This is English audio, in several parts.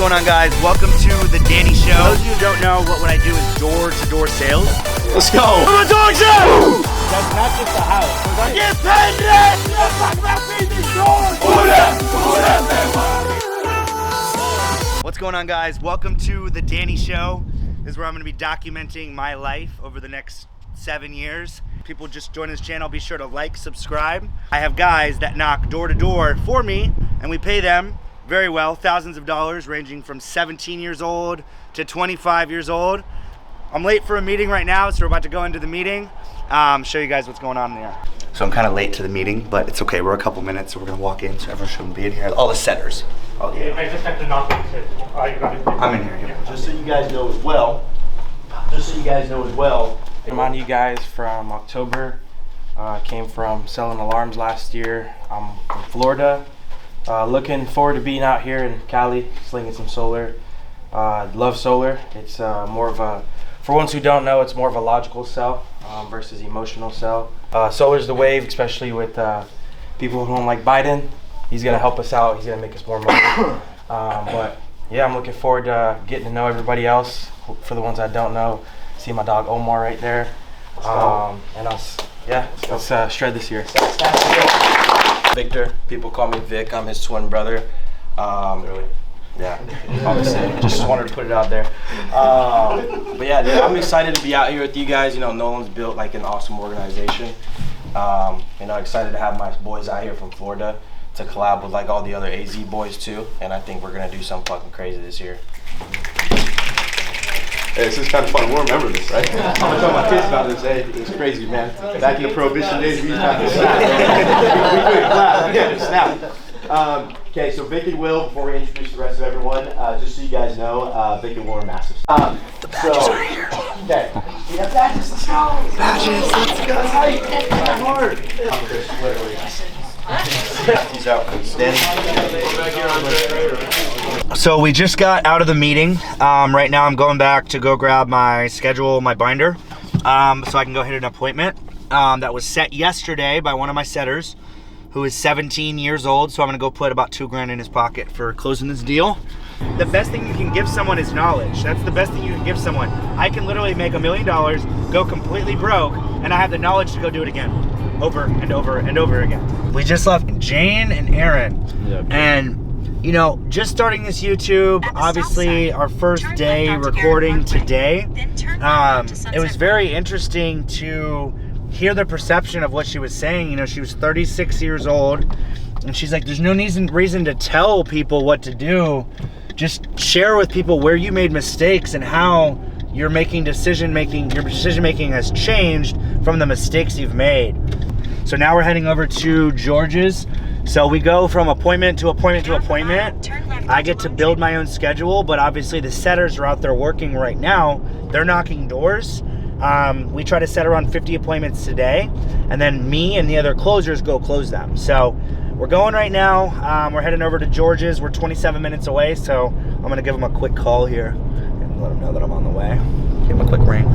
going on, guys? Welcome to The Danny Show. For those of you who don't know, what I do is door-to-door sales. Let's go. I'm a dog show! That's not just a house. I get paid today! Let's talk about feeding doors! What's going on, guys? Welcome to The Danny Show. This is where I'm going to be documenting my life over the next 7 years. People just join this channel, be sure to like, subscribe. I have guys that knock door to door for me, and we pay them very well, thousands of dollars, ranging from 17 years old to 25 years old. I'm late for a meeting right now, so we're about to go into the meeting. Show you guys what's going on there. So I'm kind of late to the meeting, but it's okay. We're a couple minutes, so we're gonna walk in, so everyone shouldn't be in here. All the setters. Oh, yeah. I just have to knock on it. I'm in here. Yeah. Just so you guys know as well, I'm you guys from October. Came from selling alarms last year. I'm from Florida. Looking forward to being out here in Cali, slinging some solar. Love solar. It's more of a, for ones who don't know, it's more of a logical sell versus emotional sell. Solar's the wave, especially with people who don't like Biden. He's gonna help us out. He's gonna make us more money. But yeah, I'm looking forward to getting to know everybody else. For the ones I don't know, see my dog Omar right there. And let's shred this year. Victor, people call me Vic. I'm his twin brother. Really? Yeah, obviously, just wanted to put it out there. But yeah, dude, I'm excited to be out here with you guys. You know, Nolan's built like an awesome organization. You know, excited to have my boys out here from Florida to collab with like all the other AZ boys too. And I think we're gonna do something fucking crazy this year. Hey, this is kind of fun. We'll remember this, right? I'm gonna tell my kids about this. Hey, it's crazy, man. Back in the Prohibition days, we kind of snap. Okay, so Vic and Will, before we introduce the rest of everyone, just so you guys know, Vic and Will are massive. The badges are here. Okay, we have badges. Let's go. Badges, let's go. Hard. I'm Chris, literally. He's out. Danny. So we just got out of the meeting. Right now I'm going back to go grab my schedule, my binder, so I can go hit an appointment that was set yesterday by one of my setters who is 17 years old. So I'm gonna go put about $2,000 in his pocket for closing this deal. The best thing you can give someone is knowledge. That's the best thing you can give someone. I can literally make $1 million, go completely broke, and I have the knowledge to go do it again, over and over and over again. We just left Jane and Aaron, and you know, just starting this YouTube, obviously our first day recording today, it was very interesting to hear the perception of what she was saying. You know, she was 36 years old, and she's like, there's no reason to tell people what to do. Just share with people where you made mistakes and how your decision making has changed from the mistakes you've made. So now we're heading over to George's. So we go from appointment to appointment to appointment. I get to build my own schedule, but obviously the setters are out there working right now. They're knocking doors. We try to set around 50 appointments today, and then me and the other closers go close them. So we're going right now. We're heading over to George's. We're 27 minutes away, so I'm gonna give them a quick call here and let them know that I'm on the way. Give them a quick ring.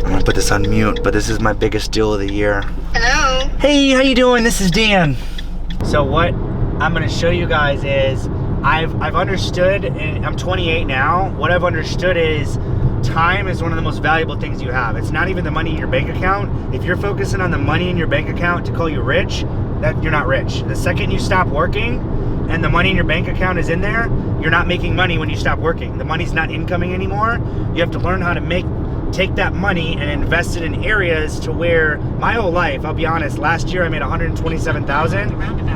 I'm gonna put this on mute, but this is my biggest deal of the year. Hello. Hey, how you doing? This is Dan. So what I'm gonna show you guys is I've understood, and I'm 28 now. What I've understood is time is one of the most valuable things you have. It's not even the money in your bank account. If you're focusing on the money in your bank account to call you rich, that you're not rich. The second you stop working and the money in your bank account is in there, you're not making money when you stop working. The money's not incoming anymore. You have to learn how to take that money and invest it in areas to where my whole life, I'll be honest, last year I made 127,000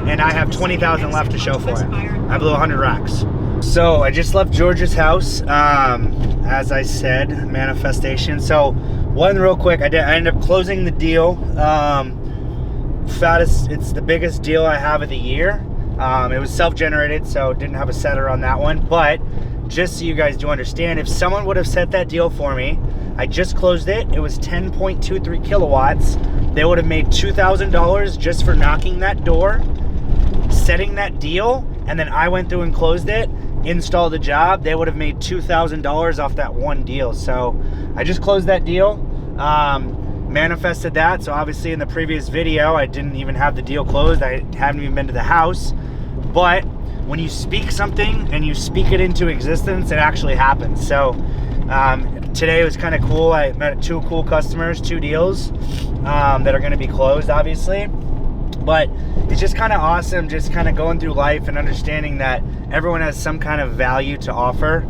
and I have 20,000 left to show for it. I blew 100 racks. So I just left George's house, as I said, manifestation. So one real quick, I ended up closing the deal. It's the biggest deal I have of the year. It was self-generated, so didn't have a setter on that one, but just so you guys do understand, if someone would have set that deal for me, I just closed it. It was 10.23 kilowatts. They would have made $2,000 just for knocking that door, setting that deal, and then I went through and closed it, installed the job. They would have made $2,000 off that one deal. So I just closed that deal. manifested that. So obviously in the previous video, I didn't even have the deal closed. I haven't even been to the house. But when you speak something and you speak it into existence, it actually happens. So today was kind of cool. I met 2 cool customers, 2 deals that are going to be closed, obviously. But it's just kind of awesome, just kind of going through life and understanding that everyone has some kind of value to offer.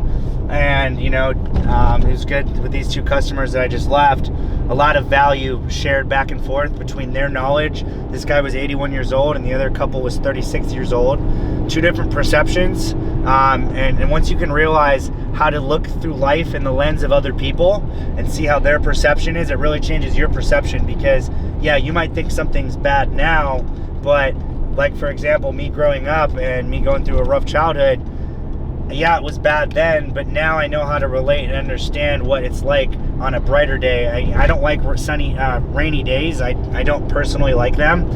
And you know, it was good with these 2 customers that I just left. A lot of value shared back and forth between their knowledge. This guy was 81 years old and the other couple was 36 years old. 2 different perceptions. And once you can realize how to look through life in the lens of other people and see how their perception is, it really changes your perception. Because yeah, you might think something's bad now, but like for example, me growing up and me going through a rough childhood, yeah, it was bad then, but now I know how to relate and understand what it's like on a brighter day. I don't like sunny, rainy days. I don't personally like them,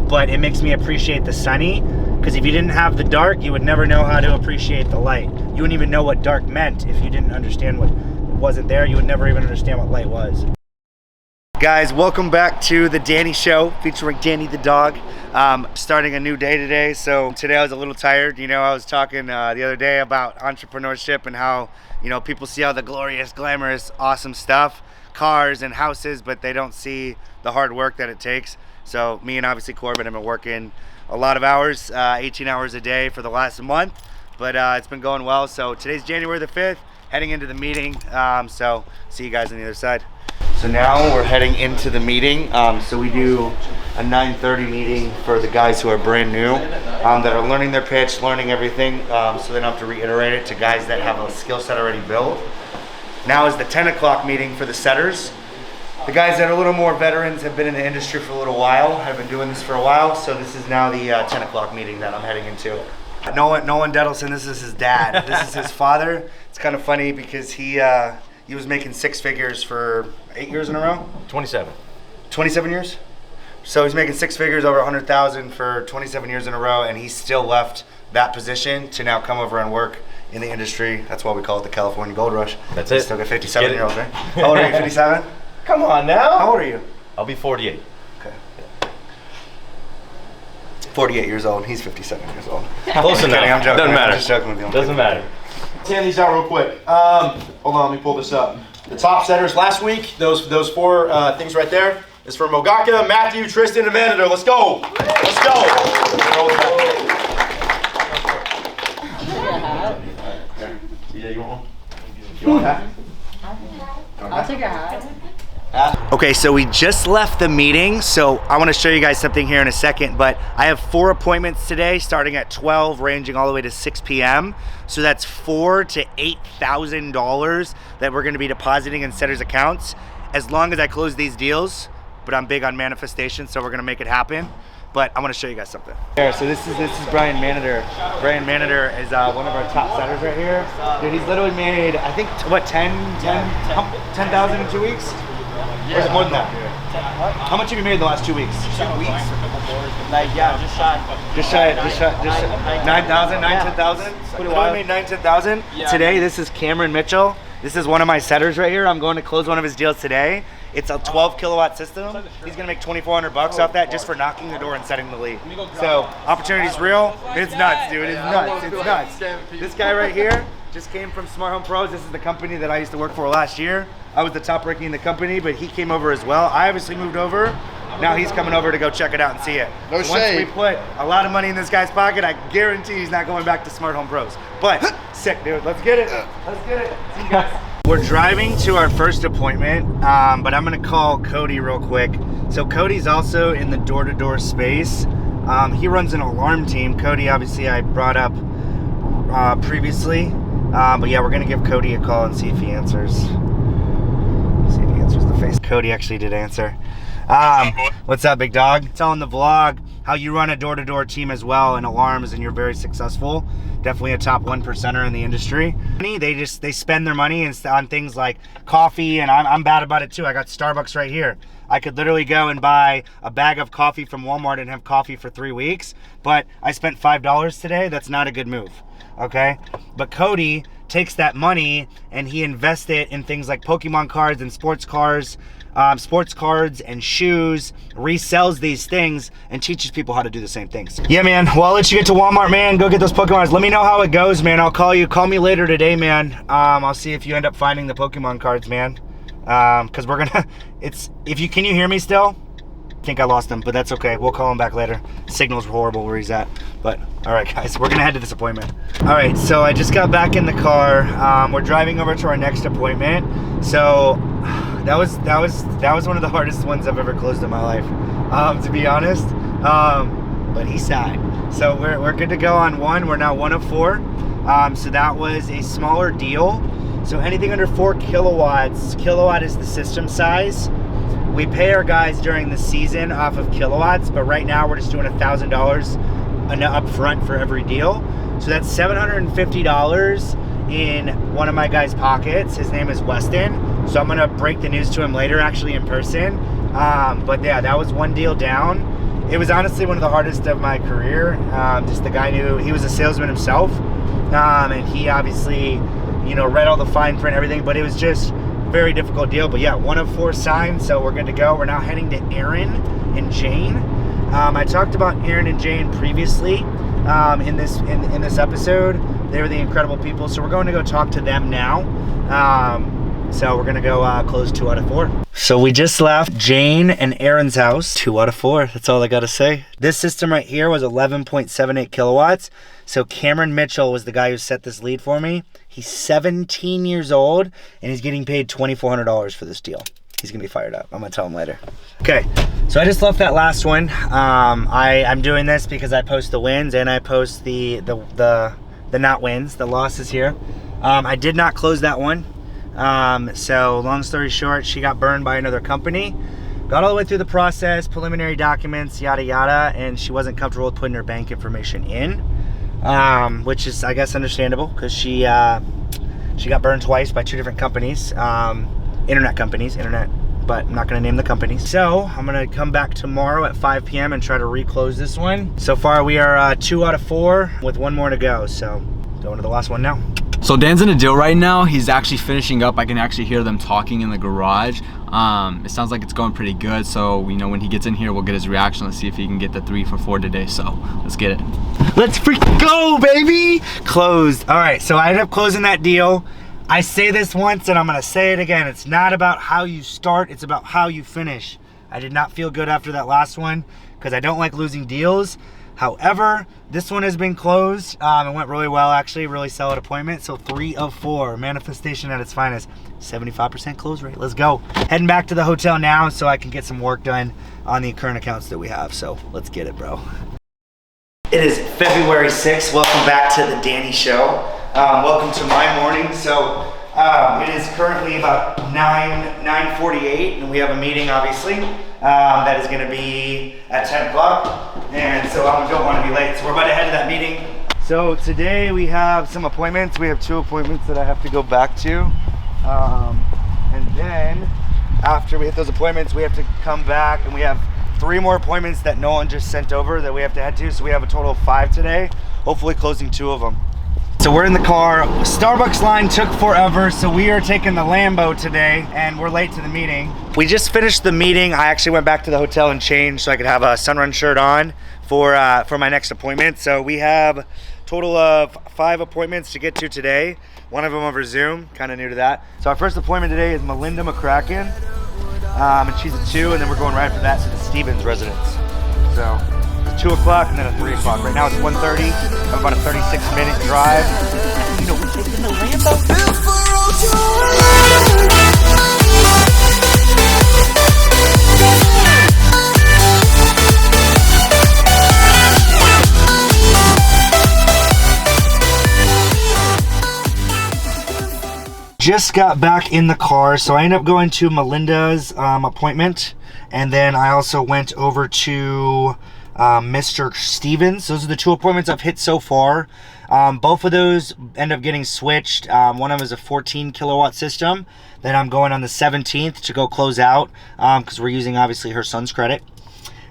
but it makes me appreciate the sunny, because if you didn't have the dark, you would never know how to appreciate the light. You wouldn't even know what dark meant if you didn't understand what wasn't there. You would never even understand what light was. Guys, welcome back to The Danny Show, featuring Danny the dog. Starting a new day today, so today I was a little tired. You know, I was talking the other day about entrepreneurship and how, you know, people see all the glorious, glamorous, awesome stuff, cars and houses, but they don't see the hard work that it takes. So me and obviously Corbin have been working a lot of hours, 18 hours a day for the last month, but it's been going well. So today's January the 5th, heading into the meeting, so see you guys on the other side. So now we're heading into the meeting. So we do a 9:30 meeting for the guys who are brand new, that are learning their pitch, learning everything, so they don't have to reiterate it to guys that have a skill set already built. Now is the 10 o'clock meeting for the setters. The guys that are a little more veterans, have been in the industry for a little while, have been doing this for a while, so this is now the 10 o'clock meeting that I'm heading into. Nolan Dedelson, this is his dad. This is his father. It's kind of funny because he was making 6 figures for 8 years in a row? 27. 27 years? So he's making 6 figures, over 100,000 for 27 years in a row, and he still left that position to now come over and work in the industry. That's why we call it the California Gold Rush. That's it. Still got 57-year-olds, right? How old are you, 57? Come on now. How old are you? I'll be 48. Okay. 48 years old, he's 57 years old. Close enough. I'm joking. Doesn't matter. I'm just joking with you. Doesn't matter. Hand these out real quick. Hold on, let me pull this up. The top setters last week, those 4 things right there, is from Mogaka, Matthew, Tristan, and Vanderder. Let's go. Let's go. Yeah, you want one? You want that? I'll take a hat. Okay, so we just left the meeting, so I want to show you guys something here in a second, but I have 4 appointments today, starting at 12, ranging all the way to 6 p.m. So that's $4,000 to $8,000 that we're going to be depositing in setters' accounts, as long as I close these deals. But I'm big on manifestation, so we're going to make it happen. But I want to show you guys something. Here, so this is Brian Manader. Brian Manader is one of our top setters right here. Dude, he's literally made, I think, what, 10,000 in 2 weeks? Or is it more than that? How much have you made in the last 2 weeks? 2 weeks? Like, yeah, just shy. Just 9,000, 10,000? Literally made 10,000. Today, this is Cameron Mitchell. This is one of my setters right here. I'm going to close one of his deals today. It's a 12 kilowatt system. He's gonna make $2,400 off that just for knocking the door and setting the lead. So opportunity's real. It's nuts, dude. It's nuts. It's nuts. This guy right here just came from Smart Home Pros. This is the company that I used to work for last year. I was the top ranking in the company, but he came over as well. I obviously moved over. Now he's coming over to go check it out and see it. No so once shade. we put a lot of money in this guy's pocket, I guarantee he's not going back to Smart Home Pros. But sick, dude. Let's get it. Let's get it. See you guys. We're driving to our first appointment, but I'm gonna call Cody real quick. So Cody's also in the door-to-door space. He runs an alarm team. Cody, obviously, I brought up previously. But yeah, we're gonna give Cody a call and see if he answers. See if he answers the face. Cody actually did answer. What's up, big dog? Telling the vlog how you run a door-to-door team as well in alarms, and you're very successful. Definitely a top 1%er in the industry. They spend their money on things like coffee, and I'm bad about it too. I got Starbucks right here. I could literally go and buy a bag of coffee from Walmart and have coffee for 3 weeks, but I spent $5 today. That's not a good move, okay? But Cody takes that money and he invests it in things like Pokemon cards and sports cards and shoes, resells these things and teaches people how to do the same things. Yeah, man. Well, I'll let you get to Walmart, man. Go get those Pokemon cards. Let me know how it goes, man. I'll call you. Call me later today, man. I'll see if you end up finding the Pokemon cards, man. Because we're gonna. Can you hear me still? I think I lost him, but that's okay. We'll call him back later. Signal's horrible where he's at. But all right, guys, we're gonna head to this appointment. All right, so I just got back in the car. We're driving over to our next appointment. So that was one of the hardest ones I've ever closed in my life, to be honest. But he sighed. So we're good to go on one. We're now 1 of 4. So that was a smaller deal. So anything under 4 kilowatts. Kilowatt is the system size. We pay our guys during the season off of kilowatts, but right now we're just doing $1,000 up front for every deal. So that's $750 in one of my guys' pockets. His name is Weston. So I'm gonna break the news to him later, actually in person. But yeah, that was one deal down. It was honestly one of the hardest of my career. Just the guy knew, he was a salesman himself. And he obviously, read all the fine print and everything, but it was just very difficult deal. But yeah, 1 of 4 signed, so we're good to go. We're now heading to Aaron and Jane. I talked about Aaron and Jane previously in this episode. They were the incredible people, so we're going to go talk to them now. So we're gonna go close 2 out of 4. So we just left Jane and Aaron's house. 2 out of 4, that's all I gotta say. This system right here was 11.78 kilowatts. So Cameron Mitchell was the guy who set this lead for me. He's 17 years old and he's getting paid $2,400 for this deal. He's gonna be fired up. I'm gonna tell him later. Okay, so I just left that last one. I'm doing this because I post the wins and I post the not wins, the losses here. I did not close that one. So long story short, she got burned by another company. Got all the way through the process, preliminary documents, yada yada, and she wasn't comfortable with putting her bank information in, which is, I guess, understandable because she got burned twice by 2 different companies, internet companies, but I'm not gonna name the companies. So I'm gonna come back tomorrow at 5 p.m. and try to reclose this one. So far we are 2 out of 4 with 1 more to go. So going to the last one now. So Dan's in a deal right now. He's actually finishing up. I can actually hear them talking in the garage. It sounds like it's going pretty good. So, when he gets in here, we'll get his reaction. Let's see if he can get the 3 for 4 today. So let's get it. Let's freaking go, baby! Closed. All right, so I ended up closing that deal. I say this once and I'm gonna say it again. It's not about how you start, it's about how you finish. I did not feel good after that last one because I don't like losing deals. However, this one has been closed. It went really well, actually, really solid appointment. So 3 of 4, manifestation at its finest. 75% close rate, let's go. Heading back to the hotel now so I can get some work done on the current accounts that we have. So let's get it, bro. It is February 6th. Welcome back to The Danny Show. Welcome to my morning. So it is currently about 9:48 and we have a meeting, obviously, that is gonna be at 10 o'clock. And so I don't want to be late. So we're about to head to that meeting. So today we have some appointments. We have 2 appointments that I have to go back to. And then after we hit those appointments, we have to come back and we have 3 more appointments that Nolan just sent over that we have to head to. So we have a total of 5 today, hopefully closing 2 of them. So we're in the car. Starbucks line took forever, so we are taking the Lambo today, and we're late to the meeting. We just finished the meeting. I actually went back to the hotel and changed so I could have a Sunrun shirt on for my next appointment. So we have a total of 5 appointments to get to today. One of them over Zoom, kind of new to that. So our first appointment today is Melinda McCracken, and she's at 2, and then we're going right after that to the Stevens residence. So 2 o'clock and then a 3 o'clock. Right now it's 1:30. I have about a 36-minute drive. We're taking the Lambo. Just got back in the car, so I ended up going to Melinda's appointment, and then I also went over to Mr. Stevens. Those are the 2 appointments I've hit so far. Both of those end up getting switched. One of them is a 14 kilowatt system. Then I'm going on the 17th to go close out because we're using obviously her son's credit.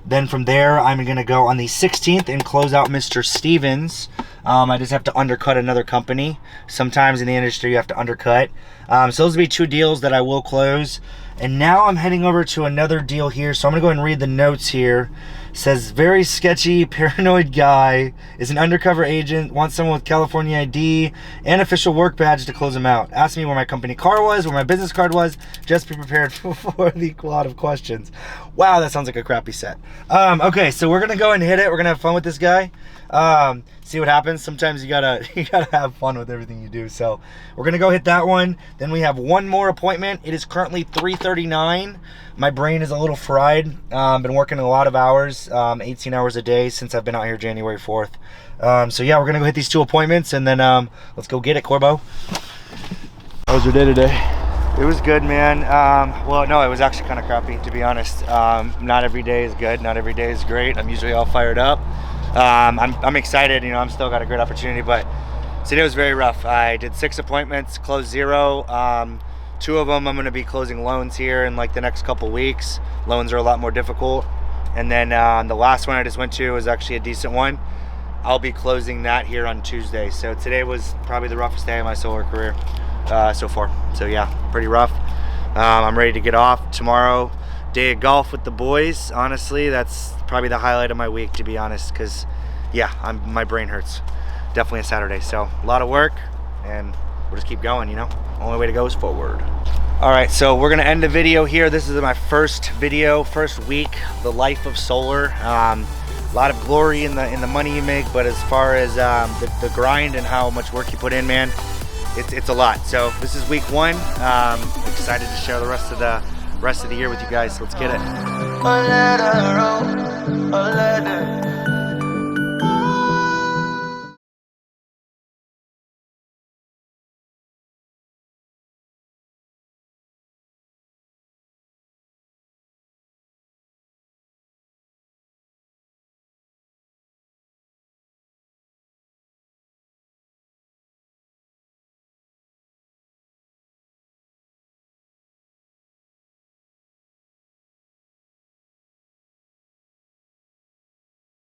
Then from there, I'm going to go on the 16th and close out Mr. Stevens I just have to undercut another company. Sometimes in the industry you have to undercut. So those will be 2 deals that I will close. And now I'm heading over to another deal here. So I'm gonna go ahead and read the notes here. It says, very sketchy, paranoid guy is an undercover agent, wants someone with California ID and official work badge to close him out. Asked me where my company car was, where my business card was. Just be prepared for the quad of questions. Wow, that sounds like a crappy set. Okay, so we're gonna go and hit it. We're gonna have fun with this guy. See what happens. Sometimes you gotta have fun with everything you do. So we're gonna go hit that one. Then we have one more appointment. It is currently 3:39. My brain is a little fried. Been working a lot of hours, 18 hours a day since I've been out here January 4th. So yeah, we're gonna go hit these 2 appointments and then let's go get it, Corbo. How was your day today? It was good, man. Well, no, it was actually kind of crappy, to be honest. Not every day is good. Not every day is great. I'm usually all fired up. I'm excited, you know, I'm still got a great opportunity, but today was very rough. I did 6 appointments, closed 0. 2 of them I'm going to be closing loans here in like the next couple weeks. Loans are a lot more difficult. And then the last one I just went to was actually a decent one. I'll be closing that here on Tuesday. So today was probably the roughest day of my solar career so far. So yeah, pretty rough. I'm ready to get off tomorrow. Day of golf with the boys. Honestly, that's probably the highlight of my week, to be honest, because yeah, my brain hurts. Definitely a Saturday. So a lot of work, and we'll just keep going, you know. Only way to go is forward. All right, so we're gonna end the video here. This is my first video, first week, the life of solar. A lot of glory in the money you make, but as far as the grind and how much work you put in, man, it's a lot. So this is week 1. Excited to share the rest of the year with you guys. Let's get it.